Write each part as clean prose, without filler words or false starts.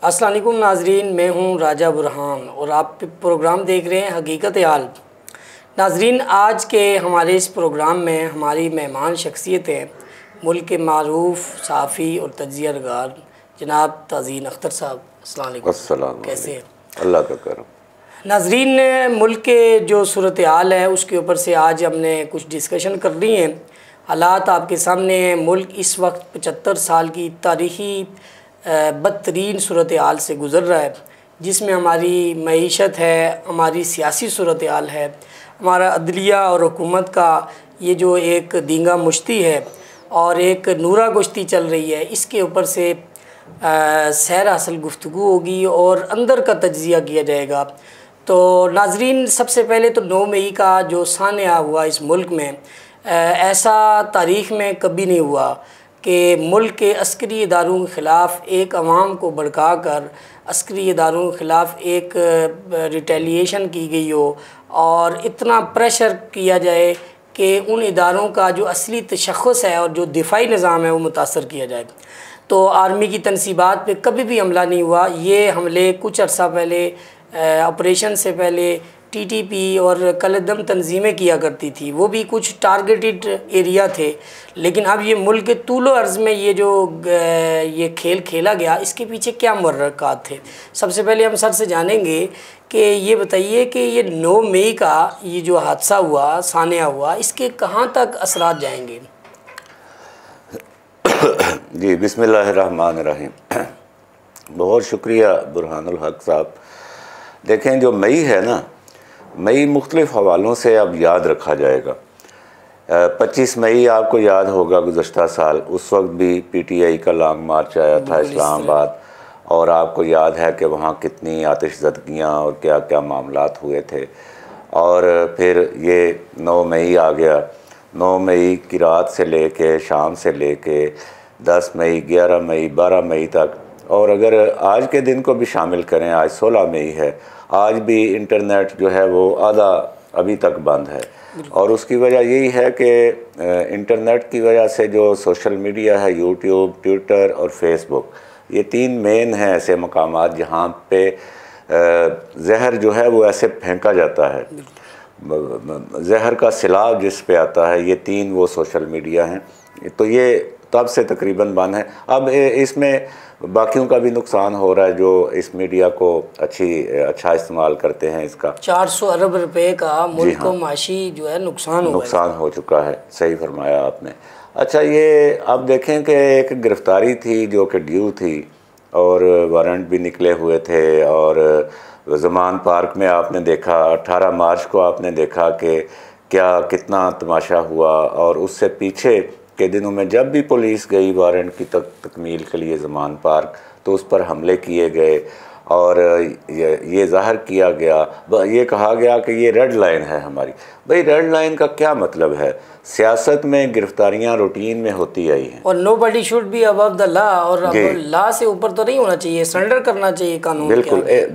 अस्सलाम वालेकुम नाजरीन, मैं हूं राजा बुरहान और आप प्रोग्राम देख रहे हैं हकीकत हाल। नाजरीन, आज के हमारे इस प्रोग्राम में हमारी मेहमान शख्सियत हैं मुल्क के मारूफ सहाफ़ी और तज्ज़िया नगार जनाब ताज़ीन अख्तर साहब। अस्सलाम वालेकुम, कैसे हैं? अल्लाह का करम। नाजरीन, मुल्क के जो सूरत हाल है उसके ऊपर से आज हमने कुछ डिस्कशन करनी है। हालात आपके सामने हैं। मुल्क इस वक्त 75 साल की तारीख़ी बदतरीन सूरत हाल से गुज़र रहा है, जिसमें हमारी मईशत है, हमारी सियासी सूरत हाल है, हमारा अदलिया और हुकूमत का ये जो एक दींगा मुश्ती है और एक नूरा गुश्ती चल रही है, इसके ऊपर से सैर असल गुफ्तगू होगी और अंदर का तज्ज़िया किया जाएगा। तो नाजरीन, सबसे पहले तो 9 मई का जो सानिया हुआ इस मुल्क में, ऐसा तारीख़ में कभी नहीं हुआ कि मुल्क के अस्करी इदारों के ख़िलाफ़ एक अवाम को भड़का कर अस्करी इदारों के ख़िलाफ़ एक रिटेलिएशन की गई हो और इतना प्रेशर किया जाए कि उन इदारों का जो असली तशख़्ख़ुस है और जो दिफाई निज़ाम है वो मुतासर किया जाए। तो आर्मी की तनसीबात पे कभी भी हमला नहीं हुआ। ये हमले कुछ अर्सा पहले ऑपरेशन से पहले टीटीपी और कलदम तंजीमें किया करती थी, वो भी कुछ टारगेटेड एरिया थे। लेकिन अब ये मुल्क के तूलो अर्ज़ में ये जो ये खेल खेला गया, इसके पीछे क्या मुहर्रिकात थे? सबसे पहले हम सर से जानेंगे कि ये बताइए कि ये 9 मई का ये जो हादसा हुआ, सानिया हुआ, इसके कहाँ तक असरात जाएंगे? जी, बिस्मिल्लाहिर्रहमानिर्रहीम। बहुत शुक्रिया बुरहानुल हक साहब। देखें, जो मई है ना, मई मुख्तलिफ़ हवालों से अब याद रखा जाएगा। 25 मई आपको याद होगा गुज़श्ता साल, उस वक्त भी PTI का लॉन्ग मार्च आया था इस्लामाबाद, और आपको याद है कि वहाँ कितनी आतिशज़दगियाँ और क्या क्या मामलात हुए थे। और फिर ये 9 मई आ गया। 9 मई की रात से लेके शाम से लेके 10 मई, 11 मई, 12 मई तक, और अगर आज के दिन को भी शामिल करें, आज 16 मई है, आज भी इंटरनेट जो है वो आधा अभी तक बंद है। और उसकी वजह यही है कि इंटरनेट की वजह से जो सोशल मीडिया है, यूट्यूब, ट्विटर और फेसबुक, ये 3 मेन हैं ऐसे मकामात जहाँ पे जहर जो है वो ऐसे फेंका जाता है, जहर का सिलाब जिस पे आता है, ये 3 वो सोशल मीडिया हैं। तो ये तब से तकरीबन बंद है। अब इसमें बाकियों का भी नुकसान हो रहा है जो इस मीडिया को अच्छा इस्तेमाल करते हैं। इसका 400 अरब रुपए का मुल्क को माशी जो है नुकसान हो चुका है। सही फरमाया आपने। अच्छा, ये अब देखें कि एक गिरफ़्तारी थी जो कि ड्यू थी और वारंट भी निकले हुए थे, और ज़मान पार्क में आपने देखा 18 मार्च को आपने देखा कि क्या कितना तमाशा हुआ, और उससे पीछे के दिनों में जब भी पुलिस गई वारंट की तकमील के लिए ज़मान पार्क, तो उस पर हमले किए गए और ये ज़ाहिर किया गया, ये कहा गया कि ये रेड लाइन है हमारी। भाई, रेड लाइन का क्या मतलब है? सियासत में गिरफ्तारियां रूटीन में होती आई हैं, और nobody should be above the law, और लॉ से ऊपर तो नहीं होना चाहिए, सरेंडर करना चाहिए कानून।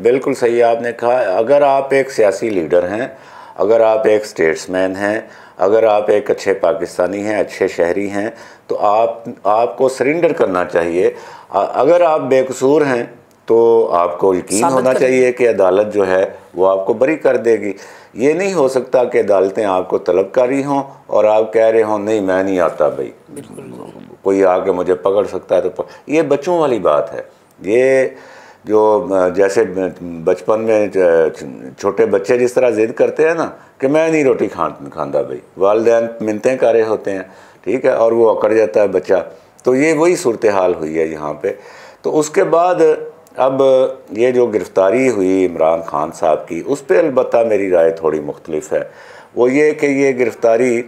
बिल्कुल सही आपने कहा। अगर आप एक सियासी लीडर हैं, अगर आप एक स्टेट्समैन हैं, अगर आप एक अच्छे पाकिस्तानी हैं, अच्छे शहरी हैं, तो आपको सरेंडर करना चाहिए। अगर आप बेकसूर हैं तो आपको यकीन होना चाहिए कि अदालत जो है वो आपको बरी कर देगी। ये नहीं हो सकता कि अदालतें आपको तलबकारी हों और आप कह रहे हों नहीं मैं नहीं आता, भाई कोई आके मुझे पकड़ सकता है। तो ये बच्चों वाली बात है। ये जो जैसे बचपन में छोटे बच्चे जिस तरह ज़िद करते हैं ना कि मैं नहीं रोटी खांदा, भाई वालिदैन मिन्नतें कर रहे होते हैं, ठीक है, और वो अकड़ जाता है बच्चा। तो ये वही सूरत हाल हुई है यहाँ पे। तो उसके बाद अब ये जो गिरफ़्तारी हुई इमरान खान साहब की, उस पर अलबत्ता मेरी राय थोड़ी मुख्तलिफ है। वो ये कि ये गिरफ़्तारी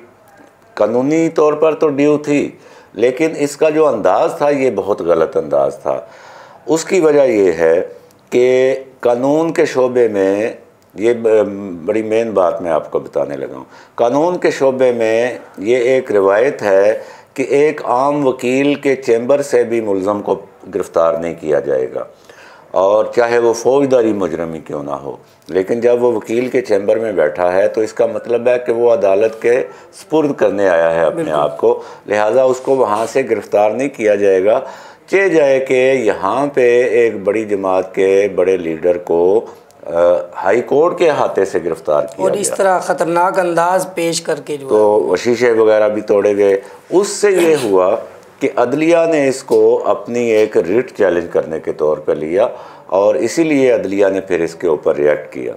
कानूनी तौर पर तो ड्यू थी, लेकिन इसका जो अंदाज़ था ये बहुत गलत अंदाज़ था। उसकी वजह ये है कि कानून के शोबे में, ये बड़ी मेन बात मैं आपको बताने लगा हूँ, कानून के शोबे में ये एक रिवायत है कि एक आम वकील के चैम्बर से भी मुलज़म को गिरफ़्तार नहीं किया जाएगा, और चाहे वो फ़ौजदारी मुजरमी क्यों ना हो। लेकिन जब वो वकील के चैम्बर में बैठा है तो इसका मतलब है कि वो अदालत के स्पुर्द करने आया है अपने आप को, लिहाजा उसको वहाँ से गिरफ़्तार नहीं किया जाएगा। सोचे जाए कि यहाँ पे एक बड़ी जमात के बड़े लीडर को हाई कोर्ट के हाथे से गिरफ्तार किया और इस तरह ख़तरनाक अंदाज पेश करके जो तो शीशे वगैरह भी तोड़े गए। उससे ये हुआ कि अदलिया ने इसको अपनी एक रिट चैलेंज करने के तौर पर लिया और इसीलिए अदलिया ने फिर इसके ऊपर रिएक्ट किया।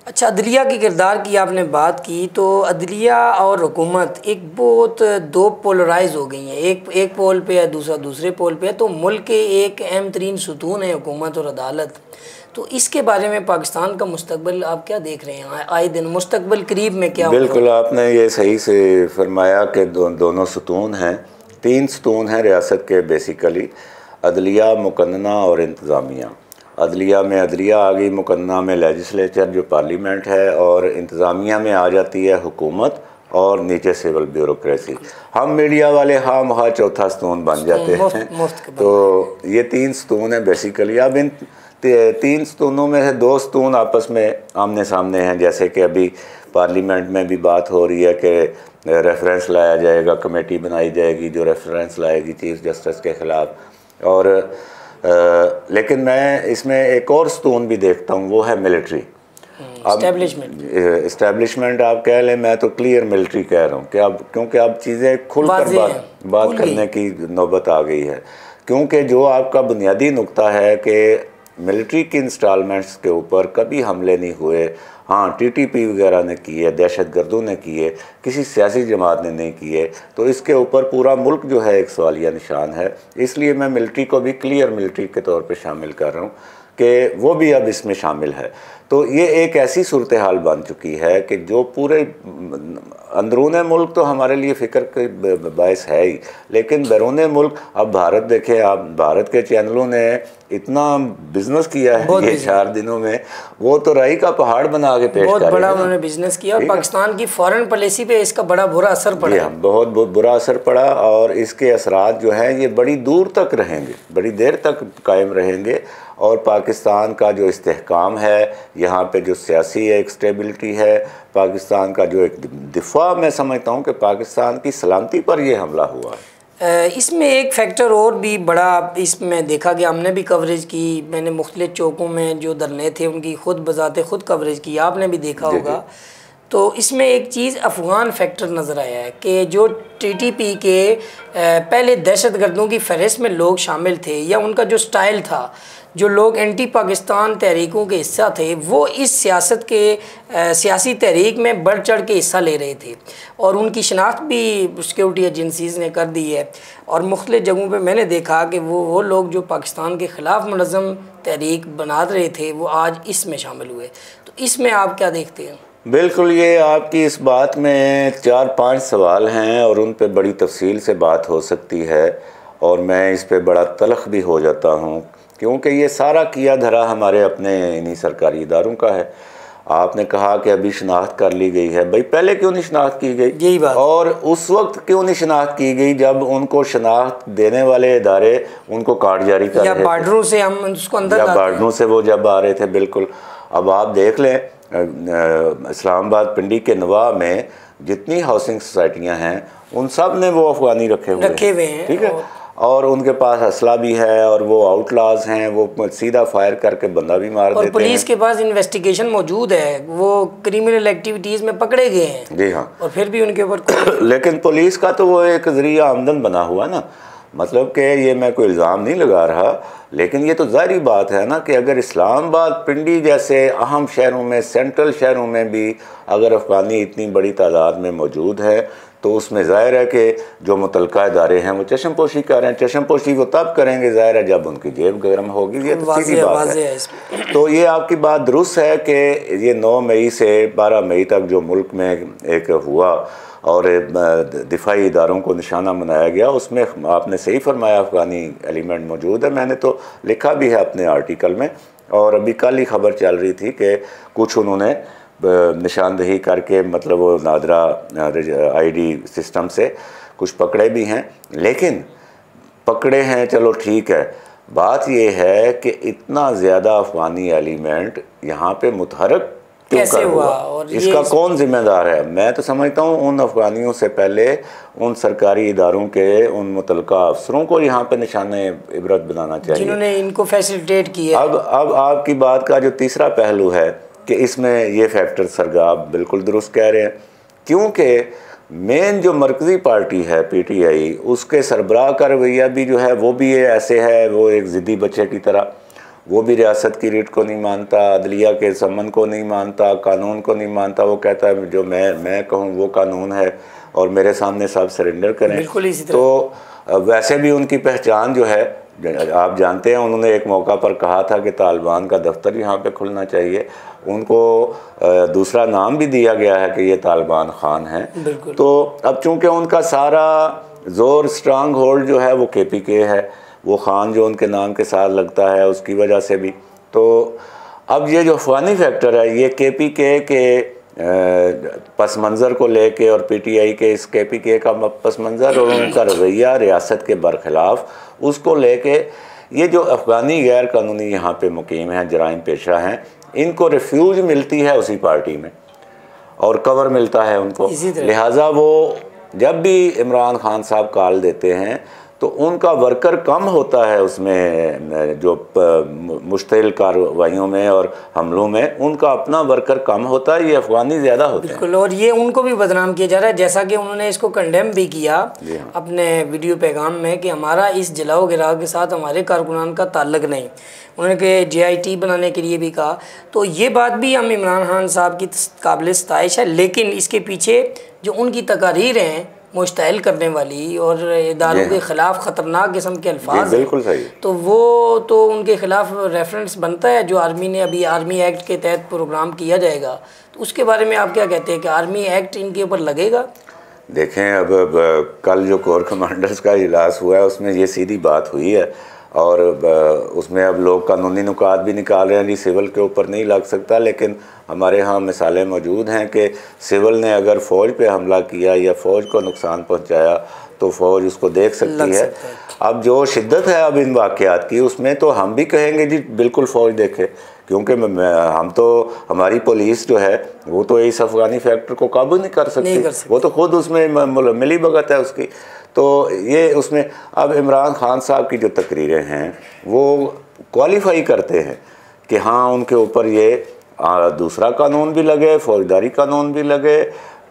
अच्छा, अदलिया के किरदार की आपने बात की, तो अदलिया और हुकूमत एक बहुत दो पोलराइज हो गई हैं, एक पोल पे है, दूसरा दूसरे पोल पे है। तो मुल्क के एक अहम तरीन सुतून है हुकूमत और अदालत। तो इसके बारे में पाकिस्तान का मुस्तकबिल आप क्या देख रहे हैं? आए दिन मुस्तकबिल करीब में क्या होगा? बिल्कुल आपने ये सही से फरमाया कि दोनों सुतून हैं, 3 सुतून हैं रियासत के बेसिकली, अदलिया, मुकन्ना और इंतज़ामिया। अदलिया में अदलिया आ गई, मुकन्ना में लेजिस्लेचर जो पार्लियामेंट है, और इंतज़ामिया में आ जाती है हुकूमत और नीचे सिविल ब्यूरोक्रेसी। हम मीडिया वाले हाँ वहाँ चौथा सुतून बन जाते हैं। तो ये 3 सुतून हैं बेसिकली। अब इन 3 सुतूनों में से 2 सुतून आपस में आमने सामने हैं, जैसे कि अभी पार्लियामेंट में भी बात हो रही है कि रेफरेंस लाया जाएगा, कमेटी बनाई जाएगी जो रेफरेंस लाएगी चीफ जस्टिस के ख़िलाफ़। और लेकिन मैं इसमें एक और सुतून भी देखता हूँ, वो है मिलिट्री। इस्टेब्लिशमेंट आप कह लें, मैं तो क्लियर मिलिट्री कह रहा हूँ कि अब क्योंकि अब चीज़ें खुलकर बात करने की नौबत आ गई है। क्योंकि जो आपका बुनियादी नुक्ता है कि मिलिट्री की इंस्टॉलमेंट्स के ऊपर कभी हमले नहीं हुए। हाँ, टीटीपी वगैरह ने किए, दहशतगर्दों ने किए, किसी सियासी जमात ने नहीं किए। तो इसके ऊपर पूरा मुल्क जो है एक सवालिया निशान है। इसलिए मैं मिलिट्री को भी क्लियर मिलिट्री के तौर पे शामिल कर रहा हूँ कि वो भी अब इसमें शामिल है। तो ये एक ऐसी सूरत हाल बन चुकी है कि जो पूरे अंदरून मुल्क तो हमारे लिए फ़िक्र के बायस है ही, लेकिन बैरून मुल्क अब भारत देखें आप, भारत के चैनलों ने इतना बिजनेस किया है ये 4 दिनों में, वो तो राई का पहाड़ बना के पेश बहुत बड़ा उन्होंने बिजनेस किया। और पाकिस्तान की फॉरेन पॉलिसी पे इसका बड़ा बुरा असर पड़ा। बहुत बुरा असर पड़ा और इसके असरात जो हैं ये बड़ी दूर तक रहेंगे, बड़ी देर तक कायम रहेंगे। और पाकिस्तान का जो इस्तेहकाम है, यहाँ पे जो सियासी एक स्टेबिलिटी है, पाकिस्तान का जो एक दिफा, मैं समझता हूँ कि पाकिस्तान की सलामती पर ये हमला हुआ है। इसमें एक फैक्टर और भी बड़ा इसमें देखा गया, हमने भी कवरेज की, मैंने मुख्तलिफ चौकों में जो धरने थे उनकी खुद बजाते खुद कवरेज की, आपने भी देखा होगा। तो इसमें एक चीज़ अफ़गान फैक्टर नज़र आया है कि जो टीटीपी के पहले दहशतगर्दों की फहरिस्त में लोग शामिल थे, या उनका जो स्टाइल था, जो लोग एंटी पाकिस्तान तहरीकों के हिस्सा थे, वो इस सियासत के सियासी तहरीक में बढ़ चढ़ के हिस्सा ले रहे थे। और उनकी शनाख्त भी सिक्योरिटी एजेंसीज़ ने कर दी है। और मुख्तलिफ जगहों पे मैंने देखा कि वो लोग जो पाकिस्तान के ख़िलाफ़ मुनज़्ज़म तहरीक बना रहे थे, वो आज इसमें शामिल हुए। तो इसमें आप क्या देखते हैं? बिल्कुल, ये आपकी इस बात में 4-5 सवाल हैं और उन पे बड़ी तफसील से बात हो सकती है, और मैं इस पे बड़ा तलख भी हो जाता हूँ क्योंकि ये सारा किया धरा हमारे अपने इन्हीं सरकारी इदारों का है। आपने कहा कि अभी शनाख्त कर ली गई है, भाई पहले क्यों नहीं शनाख्त की गई? यही बात। और उस वक्त क्यों नहीं शनाख्त की गई जब उनको शनाख्त देने वाले इदारे उनको कार्ड जारी कर रहे थे, बार्डरों से हम उसको अंदर, या बार्डरों से वो जब आ रहे थे। बिल्कुल, अब आप देख लें इस्लामाबाद पिंडी के नवाब में जितनी हाउसिंग सोसाइटियाँ हैं उन सब ने वो अफगानी रखे हुए हैं, ठीक है। और उनके पास असला भी है और वो आउटलाज हैं, वो सीधा फायर करके बंदा भी मार देते हैं। और पुलिस के पास इन्वेस्टिगेशन मौजूद है, वो क्रिमिनल एक्टिविटीज़ में पकड़े गए हैं। जी हाँ, और फिर भी उनके ऊपर लेकिन पुलिस का तो वो एक ज़रिया आमदन बना हुआ ना। मतलब कि ये मैं कोई इल्ज़ाम नहीं लगा रहा, लेकिन ये तो ज़ाहिर बात है ना कि अगर इस्लामाबाद पिंडी जैसे अहम शहरों में, सेंट्रल शहरों में भी अगर अफ़गानी इतनी बड़ी तादाद में मौजूद है, तो उसमें ज़ाहिर है कि जो मुतलका इदारे हैं वो चश्म पोशी कर रहे हैं। चश्म पोशी वो तब करेंगे ज़ाहिर है जब उनकी जेब गर्म होगी, ये तो सीधी बात है। तो ये आपकी बात दुरुस्त है कि ये 9 मई से 12 मई तक जो मुल्क में एक हुआ और दिफाई इदारों को निशाना बनाया गया, उसमें आपने सही फरमाया अफ़गानी एलिमेंट मौजूद है। मैंने तो लिखा भी है अपने आर्टिकल में, और अभी कल ही खबर चल रही थी कि कुछ उन्होंने निशानदही करके, मतलब वो नादरा आईडी सिस्टम से कुछ पकड़े भी हैं। लेकिन पकड़े हैं, चलो ठीक है, बात ये है कि इतना ज़्यादा अफ़गानी एलिमेंट यहाँ पे मुतहरक क्यों कैसे कर हुआ और इसका कौन जिम्मेदार है? मैं तो समझता हूँ उन अफगानियों से पहले उन सरकारी इदारों के उन मुतलका अफसरों को यहाँ पे निशाने इबरत बनाना चाहिए, जिन्होंने इनको फैसिलिटेट किया। अब आपकी बात का जो तीसरा पहलू है कि इसमें ये फैक्टर सरगाब बिल्कुल दुरुस्त कह रहे हैं, क्योंकि मेन जो मरकज़ी पार्टी है PTI, उसके सरबराह का रवैया भी जो है वो भी ऐसे है, वो एक ज़िद्दी बच्चे की तरह, वो भी रियासत की रीट को नहीं मानता, अदलिया के समन को नहीं मानता, कानून को नहीं मानता। वो कहता है जो मैं कहूँ वो कानून है और मेरे सामने सब सरेंडर करें। बिल्कुल इसी तरह। तो वैसे भी उनकी पहचान जो है, आप जानते हैं उन्होंने एक मौका पर कहा था कि तालिबान का दफ्तर यहाँ पे खुलना चाहिए, उनको दूसरा नाम भी दिया गया है कि ये तालिबान खान हैं। तो अब चूँकि उनका सारा ज़ोर स्ट्रांग होल्ड जो है वो KPK है, वो खान जो उनके नाम के साथ लगता है उसकी वजह से भी, तो अब ये जो अफगानी फैक्टर है ये KPK के पस मंज़र को लेके और PTI के इस KPK का पस मंज़र और उनका रवैया रियासत के बरखिलाफ़, उसको लेके ये जो अफ़गानी गैर कानूनी यहाँ पे मुकीम हैं, जराइम पेशा हैं, इनको रिफ्यूज मिलती है उसी पार्टी में और कवर मिलता है उनको। लिहाजा वो जब भी इमरान खान साहब कॉल देते हैं तो उनका वर्कर कम होता है उसमें, जो मुश्तिल कार्रवाइयों में और हमलों में उनका अपना वर्कर कम होता है, ये अफगानी ज़्यादा होते हैं। बिल्कुल, और ये उनको भी बदनाम किया जा रहा है, जैसा कि उन्होंने इसको कंडेम भी किया अपने वीडियो पैगाम में कि हमारा इस जलाओ गिराव के साथ हमारे कारकुनान का ताल्लुक नहीं। उन्होंने JIT बनाने के लिए भी कहा। तो ये बात भी हम इमरान खान साहब की काबिल सताइश है, लेकिन इसके पीछे जो उनकी तकारीर हैं मुश्तइल करने वाली और इदारों के ख़िलाफ़ ख़तरनाक किस्म के अल्फाज, बिल्कुल सही, तो वो तो उनके ख़िलाफ़ रेफरेंस बनता है जो आर्मी ने अभी आर्मी एक्ट के तहत प्रोग्राम किया जाएगा। तो उसके बारे में आप क्या कहते हैं कि आर्मी एक्ट इनके ऊपर लगेगा? देखें, अब कल जो कोर कमांडर्स का इजलास हुआ है उसमें ये सीधी बात हुई है और उसमें अब लोग कानूनी नुकात भी निकाल रहे हैं जी सिविल के ऊपर नहीं लग सकता, लेकिन हमारे यहाँ मिसालें मौजूद हैं कि सिविल ने अगर फ़ौज पे हमला किया या फ़ौज को नुकसान पहुँचाया तो फ़ौज उसको देख सकती है। अब जो शिद्दत है अब इन वाक़यात की, उसमें तो हम भी कहेंगे जी बिल्कुल फ़ौज देखे, क्योंकि हम तो हमारी पुलिस जो है वो तो इस अफ़गानी फैक्टर को काबू नहीं कर सकती, वो तो ख़ुद उसमें मिली भगत है उसकी। तो ये उसमें अब इमरान खान साहब की जो तकरीरें हैं वो क्वालिफाई करते हैं कि हाँ उनके ऊपर ये दूसरा कानून भी लगे, फौजदारी कानून भी लगे,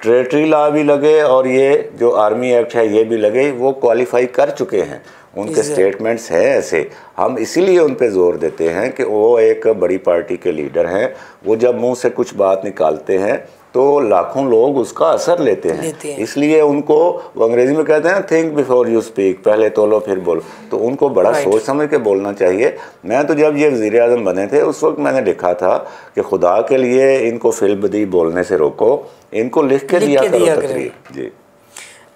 टेरेटरी लॉ भी लगे और ये जो आर्मी एक्ट है ये भी लगे, वो क्वालिफाई कर चुके हैं। उनके स्टेटमेंट्स हैं ऐसे, हम इसीलिए उन पे ज़ोर देते हैं कि वो एक बड़ी पार्टी के लीडर हैं, वो जब मुंह से कुछ बात निकालते हैं तो लाखों लोग उसका असर लेते हैं। इसलिए उनको वो अंग्रेज़ी में कहते हैं थिंक बिफोर यू स्पीक, पहले तोलो फिर बोलो, तो उनको बड़ा सोच समझ के बोलना चाहिए। मैं तो जब ये वज़ीर आज़म बने थे उस वक्त मैंने लिखा था कि खुदा के लिए इनको फिल्बदी बोलने से रोको, इनको लिख के दिया करो तकरीर। जी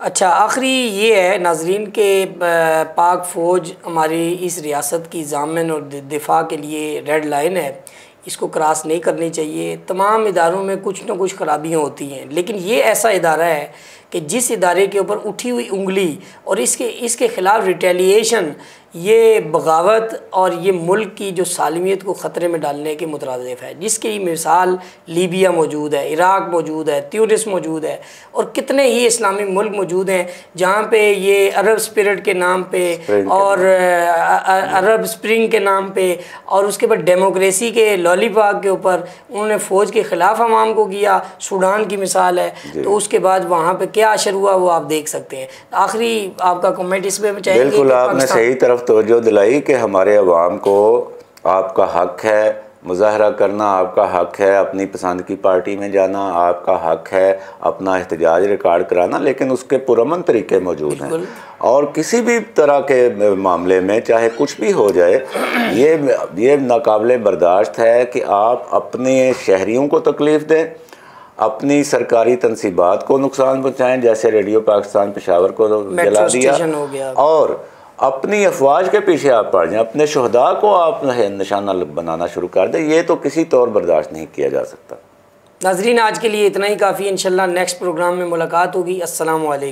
अच्छा, आखिरी ये है नाजरीन के पाक फ़ौज हमारी इस रियासत की ज़ामिन और दिफा के लिए रेड लाइन है, इसको क्रॉस नहीं करनी चाहिए। तमाम इदारों में कुछ न कुछ खराबियाँ होती हैं, लेकिन ये ऐसा इदारा है कि जिस इदारे के ऊपर उठी हुई उंगली और इसके ख़िलाफ़ रिटेलिएशन, ये बगावत और ये मुल्क की जो सालमियत को ख़तरे में डालने के मुतरादिफ है, जिसकी मिसाल लीबिया मौजूद है, इराक़ मौजूद है, ट्यूनिस मौजूद है और कितने ही इस्लामी मुल्क मौजूद हैं जहाँ पे ये अरब स्पिरिट के नाम पे और अरब स्प्रिंग के नाम पे और उसके बाद डेमोक्रेसी के लॉलीपॉप के ऊपर उन्होंने फ़ौज के ख़िलाफ़ अवाम को किया। सूडान की मिसाल है, तो उसके बाद वहाँ पर क्या असर हुआ वो आप देख सकते हैं। आखिरी आपका कमेंट इस पर चाहिए? बिल्कुल, आपने सही तरफ तवज्जो दिलाई कि हमारे अवाम को आपका हक है मुजाहरा करना, आपका हक है अपनी पसंद की पार्टी में जाना, आपका हक है अपना एहतजाज रिकॉर्ड कराना, लेकिन उसके पुरअमन तरीके मौजूद हैं और किसी भी तरह के मामले में चाहे कुछ भी हो जाए ये नाकाबिले बर्दाश्त है कि आप अपने शहरियों को तकलीफ़ दें, अपनी सरकारी तनसीबात को नुकसान पहुँचाएँ, जैसे रेडियो पाकिस्तान पेशावर को जला दिया, और अपनी अफवाज के पीछे आप पड़ जाएँ, अपने शुहदा को आप निशाना बनाना शुरू कर दें। ये तो किसी तौर बर्दाश्त नहीं किया जा सकता। नाज़रीन, आज के लिए इतना ही काफ़ी। इंशाल्लाह नेक्स्ट प्रोग्राम में मुलाकात होगी। अस्सलाम वालेकुम।